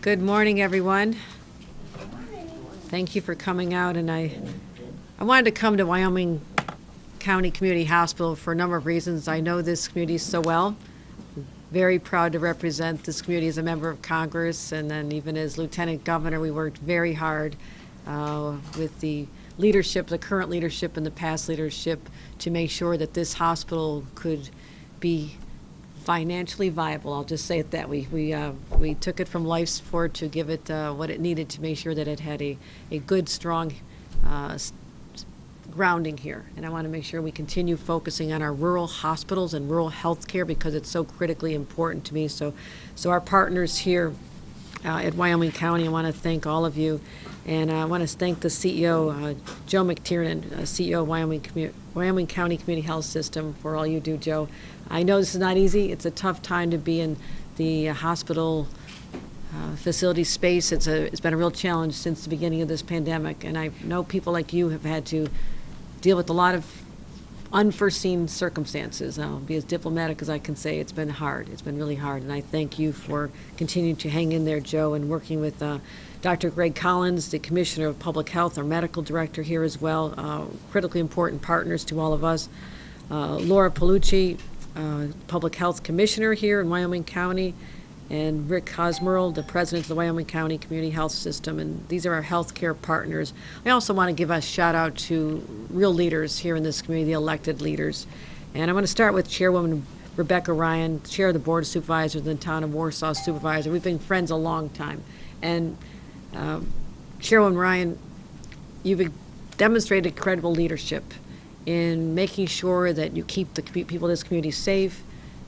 Good morning, everyone. Thank you for coming out. And I wanted to come to Wyoming County Community Hospital for a number of reasons. I know this community so well. Very proud to represent this community as a member of Congress, and then even as Lieutenant Governor, we worked very hard with the leadership, the current leadership and the past leadership, to make sure that this hospital could be financially viable. I'll just say it that we took it from life support to give it what it needed to make sure that it had a good, strong grounding here. And I want to make sure we continue focusing on our rural hospitals and rural health care because it's so critically important to me. So our partners here at Wyoming County, I want to thank all of you. And I want to thank the CEO, Joe McTiernan, CEO of Wyoming County Community Health System, for all you do, Joe. I know this is not easy. It's a tough time to be in the hospital facility space. It's been a real challenge since the beginning of this pandemic. And I know people like you have had to deal with a lot of unforeseen circumstances. I'll be as diplomatic as I can say. It's been hard. It's been really hard. And I thank you for continuing to hang in there, Joe, and working with Dr. Greg Collins, the Commissioner of Public Health, our medical director here as well, critically important partners to all of us. Laura Palucci, Public Health Commissioner here in Wyoming County, and Rick Cosmerl, the President of the Wyoming County Community Health System, and these are our healthcare partners. I also want to give a shout out to real leaders here in this community, the elected leaders. And I'm going to start with Chairwoman Rebecca Ryan, Chair of the Board of Supervisors in the Town of Warsaw Supervisor. We've been friends a long time. And Chairwoman Ryan, you've demonstrated credible leadership in making sure that you keep the people of this community safe.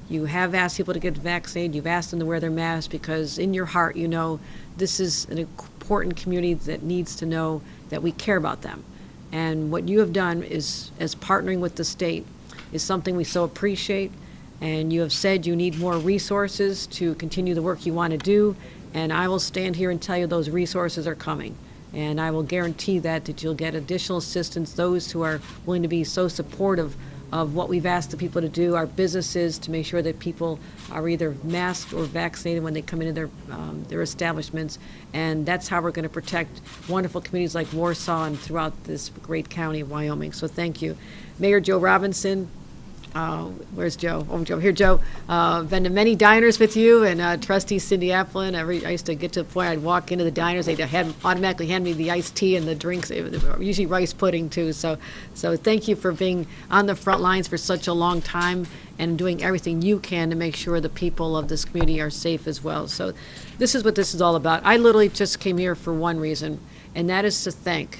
You have asked people to get vaccinated. You've asked them to wear their masks because in your heart you know this is an important community that needs to know that we care about them. And what you have done is, as partnering with the state, is something we so appreciate. And you have said you need more resources to continue the work you want to do. And I will stand here and tell you those resources are coming. And I will guarantee that you'll get additional assistance, those who are willing to be so supportive of what we've asked the people to do, our businesses, to make sure that people are either masked or vaccinated when they come into their establishments. And that's how we're going to protect wonderful communities like Warsaw and throughout this great county of Wyoming. So thank you. Mayor Joe Robinson. Where's Joe? Oh, Joe. Here, Joe. Been to many diners with you, and Trustee Cindy Applin. I used to get to the point I'd walk into the diners, they'd automatically hand me the iced tea and the drinks, usually rice pudding too. So thank you for being on the front lines for such a long time and doing everything you can to make sure the people of this community are safe as well. So this is what this is all about. I literally just came here for one reason, and that is to thank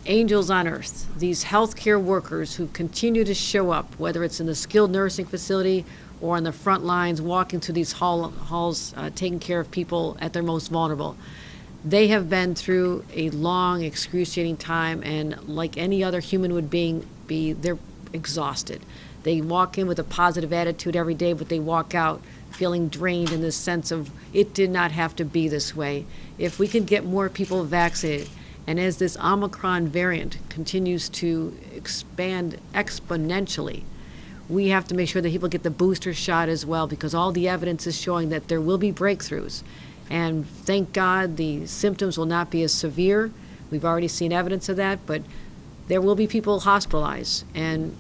angels on earth, these healthcare workers who continue to show up, whether it's in the skilled nursing facility or on the front lines, walking through these halls, taking care of people at their most vulnerable. They have been through a long, excruciating time, and like any other human would be, they're exhausted. They walk in with a positive attitude every day, but they walk out feeling drained in this sense of, it did not have to be this way. If we can get more people vaccinated, and as this Omicron variant continues to expand exponentially, we have to make sure that people get the booster shot as well, because all the evidence is showing that there will be breakthroughs. And thank God the symptoms will not be as severe. We've already seen evidence of that, but there will be people hospitalized. And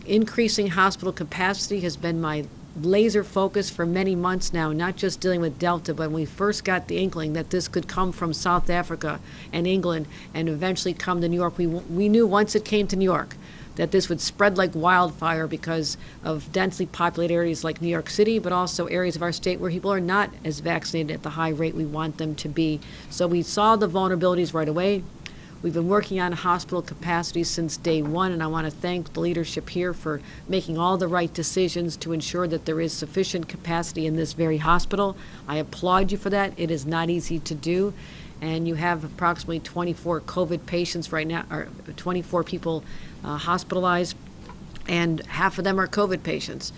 increasing hospital capacity has been my laser focus for many months now, not just dealing with Delta, but when we first got the inkling that this could come from South Africa and England and eventually come to New York, we knew once it came to New York that this would spread like wildfire because of densely populated areas like New York City, but also areas of our state where people are not as vaccinated at the high rate we want them to be. So we saw the vulnerabilities right away. We've been working on hospital capacity since day one, and I want to thank the leadership here for making all the right decisions to ensure that there is sufficient capacity in this very hospital. I applaud you for that. It is not easy to do, and you have approximately 24 COVID patients right now, or 24 people hospitalized, and half of them are COVID patients.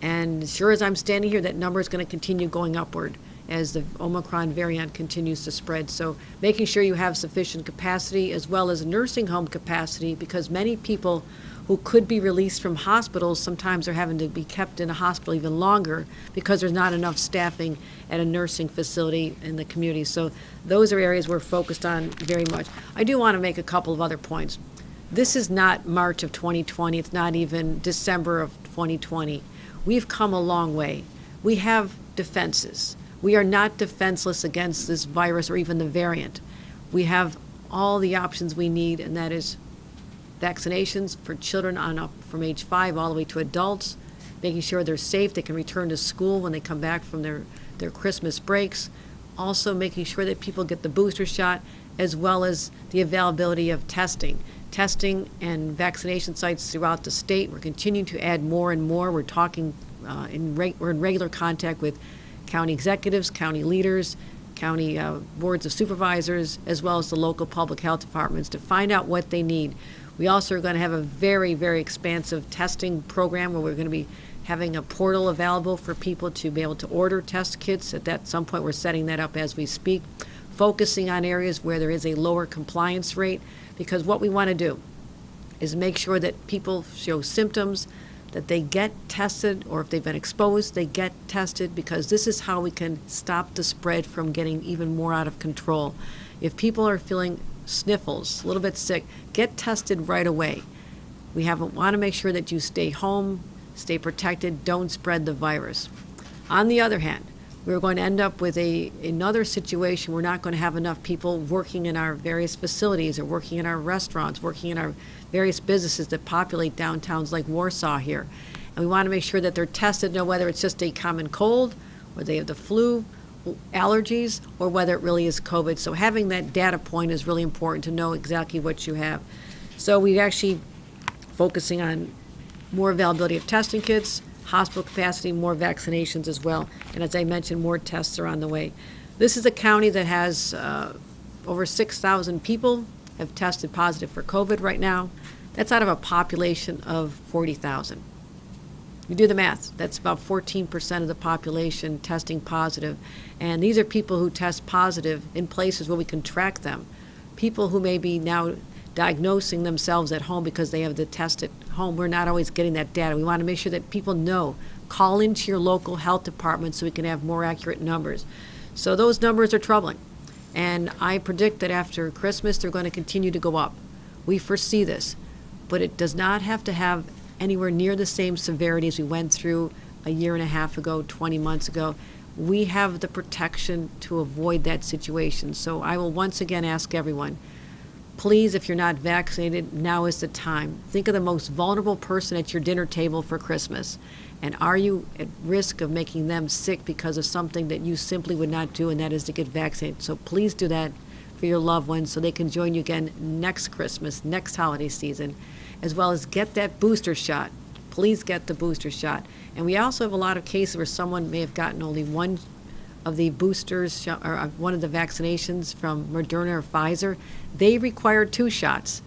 And sure as I'm standing here, that number is going to continue going upward as the Omicron variant continues to spread. So making sure you have sufficient capacity as well as nursing home capacity, because many people who could be released from hospitals. Sometimes they're having to be kept in a hospital even longer because there's not enough staffing at a nursing facility in the community. So those are areas we're focused on very much. I do want to make a couple of other points. This is not March of 2020. It's not even December of 2020. We've come a long way. We have defenses. We are not defenseless against this virus or even the variant. We have all the options we need, and that is vaccinations for children on up from age 5 all the way to adults, making sure they're safe, they can return to school when they come back from their Christmas breaks, also making sure that people get the booster shot, as well as the availability of testing and vaccination sites throughout the state. We're continuing to add more and more. We're talking, we're in regular contact with county executives, county leaders, county boards of supervisors, as well as the local public health departments to find out what they need. We also are going to have a very, very expansive testing program where we're going to be having a portal available for people to be able to order test kits. At some point, we're setting that up as we speak, focusing on areas where there is a lower compliance rate, because what we want to do is make sure that people show symptoms, that they get tested, or if they've been exposed, they get tested, because this is how we can stop the spread from getting even more out of control. If people are feeling sniffles, a little bit sick, get tested right away. We want to make sure that you stay home, stay protected, don't spread the virus. On the other hand, we're going to end up with another situation. We're not going to have enough people working in our various facilities or working in our restaurants, working in our various businesses that populate downtowns like Warsaw here. And we want to make sure that they're tested, know whether it's just a common cold or they have the flu, allergies, or whether it really is COVID. So having that data point is really important to know exactly what you have. So we're actually focusing on more availability of testing kits, hospital capacity, more vaccinations as well. And as I mentioned, more tests are on the way. This is a county that has over 6,000 people have tested positive for COVID right now. That's out of a population of 40,000. You do the math. That's about 14% of the population testing positive. And these are people who test positive in places where we can track them. People who may be now diagnosing themselves at home because they have the test at home. We're not always getting that data. We want to make sure that people know. Call into your local health department so we can have more accurate numbers. So those numbers are troubling. And I predict that after Christmas, they're going to continue to go up. We foresee this. But it does not have to have anywhere near the same severity as we went through a year and a half ago, 20 months ago. We have the protection to avoid that situation. So I will once again ask everyone, please, if you're not vaccinated, now is the time. Think of the most vulnerable person at your dinner table for Christmas. And are you at risk of making them sick because of something that you simply would not do, and that is to get vaccinated? So please do that for your loved ones so they can join you again next Christmas, next holiday season, as well as get that booster shot. Please get the booster shot. And we also have a lot of cases where someone may have gotten only one of the boosters or one of the vaccinations from Moderna or Pfizer. They require 2 shots.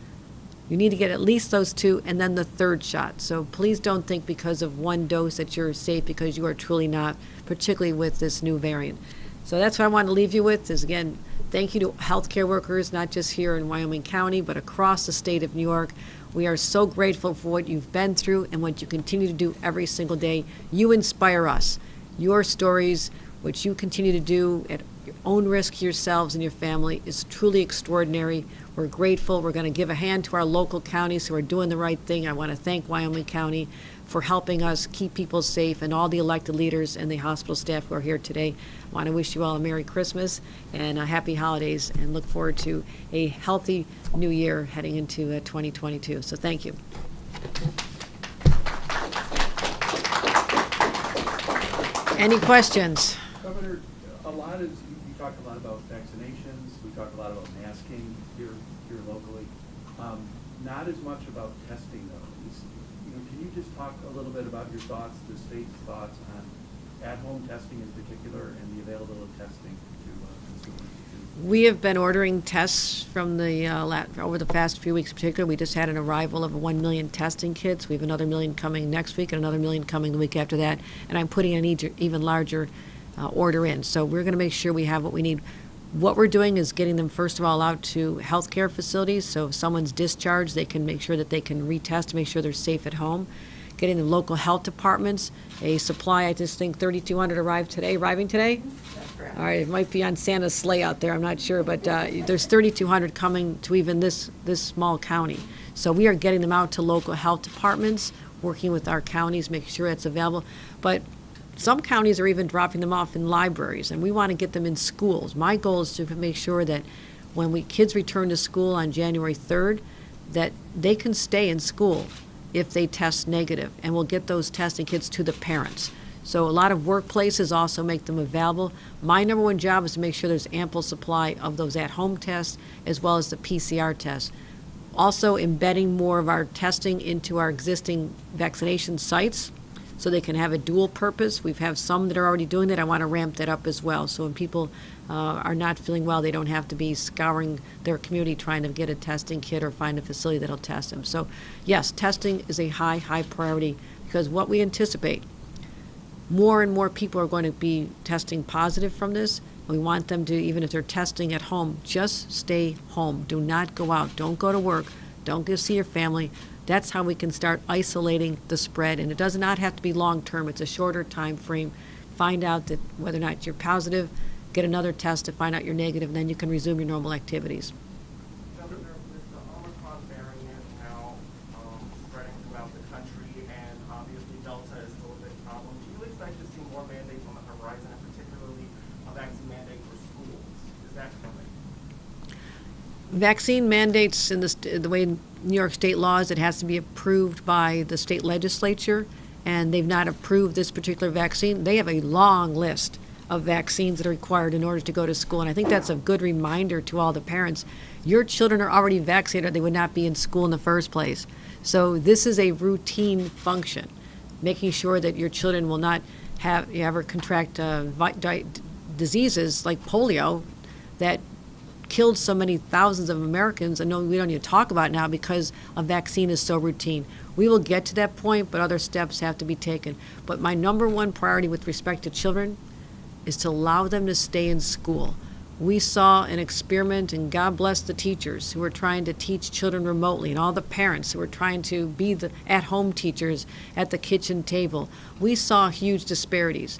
You need to get at least those 2 and then the 3rd shot. So please don't think because of 1 dose that you're safe, because you are truly not, particularly with this new variant. So that's what I want to leave you with is, again, thank you to healthcare workers, not just here in Wyoming County, but across the state of New York. We are so grateful for what you've been through and what you continue to do every single day. You inspire us. Your stories, what you continue to do at your own risk yourselves and your family, is truly extraordinary. We're grateful. We're going to give a hand to our local counties who are doing the right thing. I want to thank Wyoming County for helping us keep people safe, and all the elected leaders and the hospital staff who are here today. I want to wish you all a Merry Christmas and a Happy Holidays, and look forward to a healthy new year heading into 2022. So thank you. Any questions? Governor, you talked a lot about vaccinations, we talked a lot about masking here locally. Not as much about testing though. Can you just talk a little bit about your thoughts, the state's thoughts on at-home testing in particular and the availability of testing to consumers? We have been ordering tests from the over the past few weeks in particular. We just had an arrival of 1 million testing kits. We have another million coming next week and another million coming the week after that. And I'm putting an even larger order in. So we're going to make sure we have what we need. What we're doing is getting them, first of all, out to healthcare facilities. So if someone's discharged, they can make sure that they can retest to make sure they're safe at home. Getting the local health departments a supply. I just think 3,200 arriving today. That's correct. All right, it might be on Santa's sleigh out there, I'm not sure, but there's 3,200 coming to even this small county. So we are getting them out to local health departments, working with our counties, making sure it's available. But some counties are even dropping them off in libraries, and we want to get them in schools. My goal is to make sure that when kids return to school on January 3rd, that they can stay in school if they test negative, and we'll get those testing kits to the parents. So a lot of workplaces also make them available. My number one job is to make sure there's ample supply of those at-home tests as well as the PCR tests. Also embedding more of our testing into our existing vaccination sites so they can have a dual purpose. We've have some that are already doing that. I want to ramp that up as well. So when people are not feeling well, they don't have to be scouring their community trying to get a testing kit or find a facility that'll test them. So yes, testing is a high, high priority because what we anticipate, more and more people are going to be testing positive from this. We want them to, even if they're testing at home, just stay home. Do not go out. Don't go to work. Don't go see your family. That's how we can start isolating the spread. And it does not have to be long-term. It's a shorter time frame. Find out that whether or not you're positive, get another test to find out you're negative, and then you can resume your normal activities. Governor, with the Omicron variant now spreading throughout the country, and obviously Delta is still a big problem, do you expect to see more mandates on the horizon, and particularly a vaccine mandate for schools? Is that coming? Vaccine mandates in the way New York state laws, it has to be approved by the state legislature, and they've not approved this particular vaccine. They have a long list of vaccines that are required in order to go to school, and I think that's a good reminder to all the parents. Your children are already vaccinated, or they would not be in school in the first place. So this is a routine function, making sure that your children will not ever contract diseases like polio that killed so many thousands of Americans, and we don't need to talk about it now because a vaccine is so routine. We will get to that point, but other steps have to be taken. But my number one priority with respect to children is to allow them to stay in school. We saw an experiment, and God bless the teachers who are trying to teach children remotely, and all the parents who are trying to be the at-home teachers at the kitchen table. We saw huge disparities.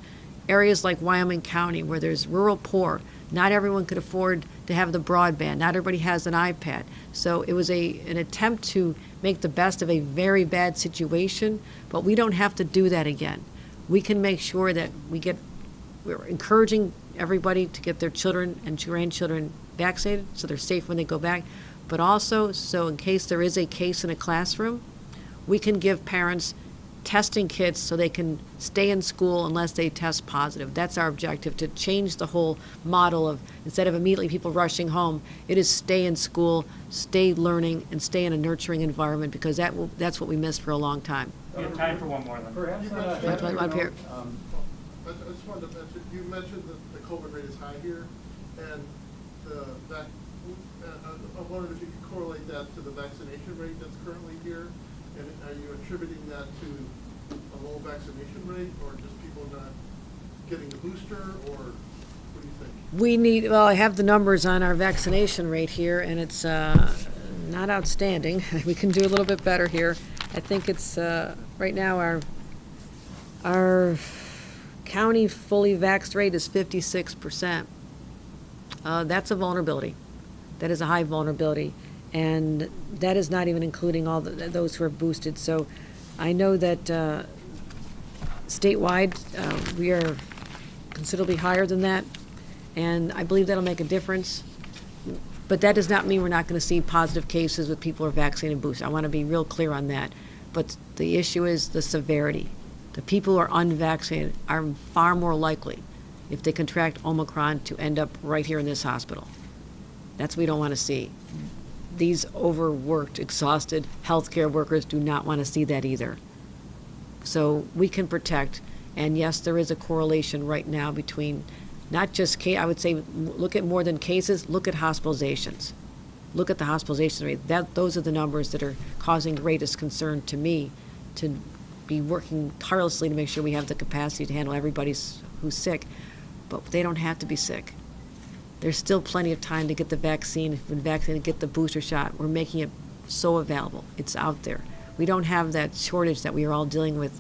Areas like Wyoming County, where there's rural poor, not everyone could afford to have the broadband. Not everybody has an iPad. So it was an attempt to make the best of a very bad situation, but we don't have to do that again. We can make sure that we're encouraging everybody to get their children and grandchildren vaccinated so they're safe when they go back, but also so in case there is a case in a classroom, we can give parents testing kits so they can stay in school unless they test positive. That's our objective, to change the whole model of, instead of immediately people rushing home, it is stay in school, stay learning, and stay in a nurturing environment, because that's what we missed for a long time. We have time for one more then. Perhaps on a Up happier here. note, I just wanted to mention, you mentioned that the COVID rate is high here, and I wondered if you could correlate that to the vaccination rate that's currently here, and are you attributing that to a low vaccination rate, or just people not getting a booster, or what do you think? I have the numbers on our vaccination rate here, and it's not outstanding. We can do a little bit better here. I think it's, right now, our county fully vaxxed rate is 56%. That's a vulnerability. That is a high vulnerability. And that is not even including all those who are boosted. So I know that statewide, we are considerably higher than that. And I believe that'll make a difference. But that does not mean we're not going to see positive cases with people who are vaccinated and boosted. I want to be real clear on that. But the issue is the severity. The people who are unvaccinated are far more likely, if they contract Omicron, to end up right here in this hospital. That's what we don't want to see. These overworked, exhausted healthcare workers do not want to see that either. So we can protect, and yes, there is a correlation right now between not just I would say look at more than cases, look at hospitalizations. Look at the hospitalization rate. Those are the numbers that are causing greatest concern to me, to be working tirelessly to make sure we have the capacity to handle everybody who's sick, but they don't have to be sick. there's still plenty of time to get the vaccine, if you've been vaccinated, get the booster shot. We're making it so available. It's out there. We don't have that shortage that we were all dealing with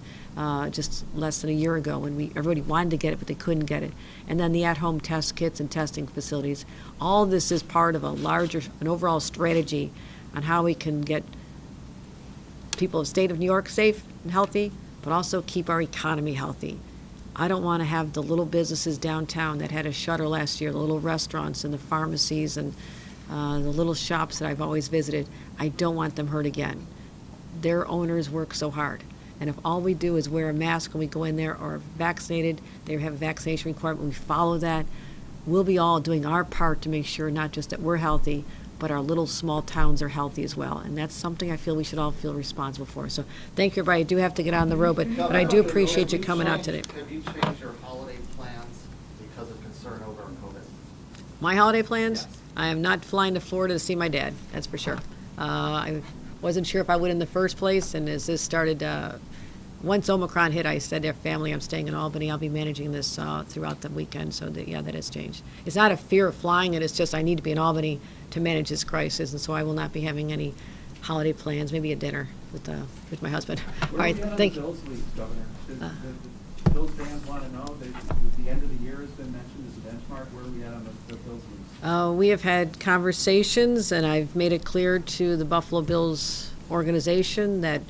just less than a year ago when everybody wanted to get it, but they couldn't get it. And then the at-home test kits and testing facilities. All this is part of an overall strategy on how we can get people of the state of New York safe and healthy, but also keep our economy healthy. I don't want to have the little businesses downtown that had a shutter last year, the little restaurants and the pharmacies and the little shops that I've always visited. I don't want them hurt again. Their owners work so hard. And if all we do is wear a mask when we go in there or vaccinated, they have a vaccination requirement, we follow that, we'll be all doing our part to make sure not just that we're healthy, but our little small towns are healthy as well. And that's something I feel we should all feel responsible for. So thank you, everybody. I do have to get on the road, but I do appreciate you coming out today. Have you changed your holiday plans because of concern over COVID? My holiday plans? Yes. I am not flying to Florida to see my dad, that's for sure. I wasn't sure if I would in the first place, and as this started, once Omicron hit, I said to our family, I'm staying in Albany. I'll be managing this throughout the weekend, so that has changed. It's not a fear of flying it, it's just I need to be in Albany to manage this crisis, and so I will not be having any holiday plans, maybe a dinner with my husband. All right, thank you. Where are we at on the Bills league, Governor? The Bills fans want to know, the end of the year has been mentioned as a benchmark. Where are we at on the Bills leagues? We have had conversations, and I've made it clear to the Buffalo Bills organization that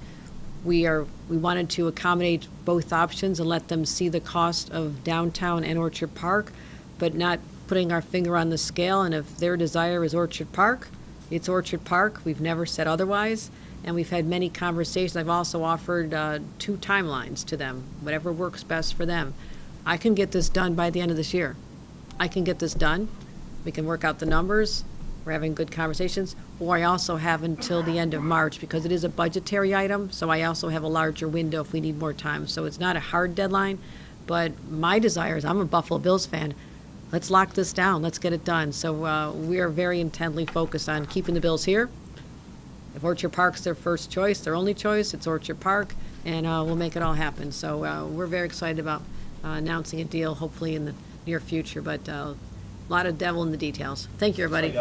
we wanted to accommodate both options and let them see the cost of downtown and Orchard Park, but not putting our finger on the scale. And if their desire is Orchard Park, it's Orchard Park. We've never said otherwise, and we've had many conversations. I've also offered 2 timelines to them, whatever works best for them. I can get this done by the end of this year. I can get this done. We can work out the numbers. We're having good conversations. Or I also have until the end of March, because it is a budgetary item, so I also have a larger window if we need more time. So it's not a hard deadline, but my desire is, I'm a Buffalo Bills fan. Let's lock this down. Let's get it done. So we are very intently focused on keeping the Bills here. If Orchard Park's their first choice, their only choice, it's Orchard Park, and we'll make it all happen. So we're very excited about announcing a deal, hopefully in the near future, but a lot of devil in the details. Thank you, everybody.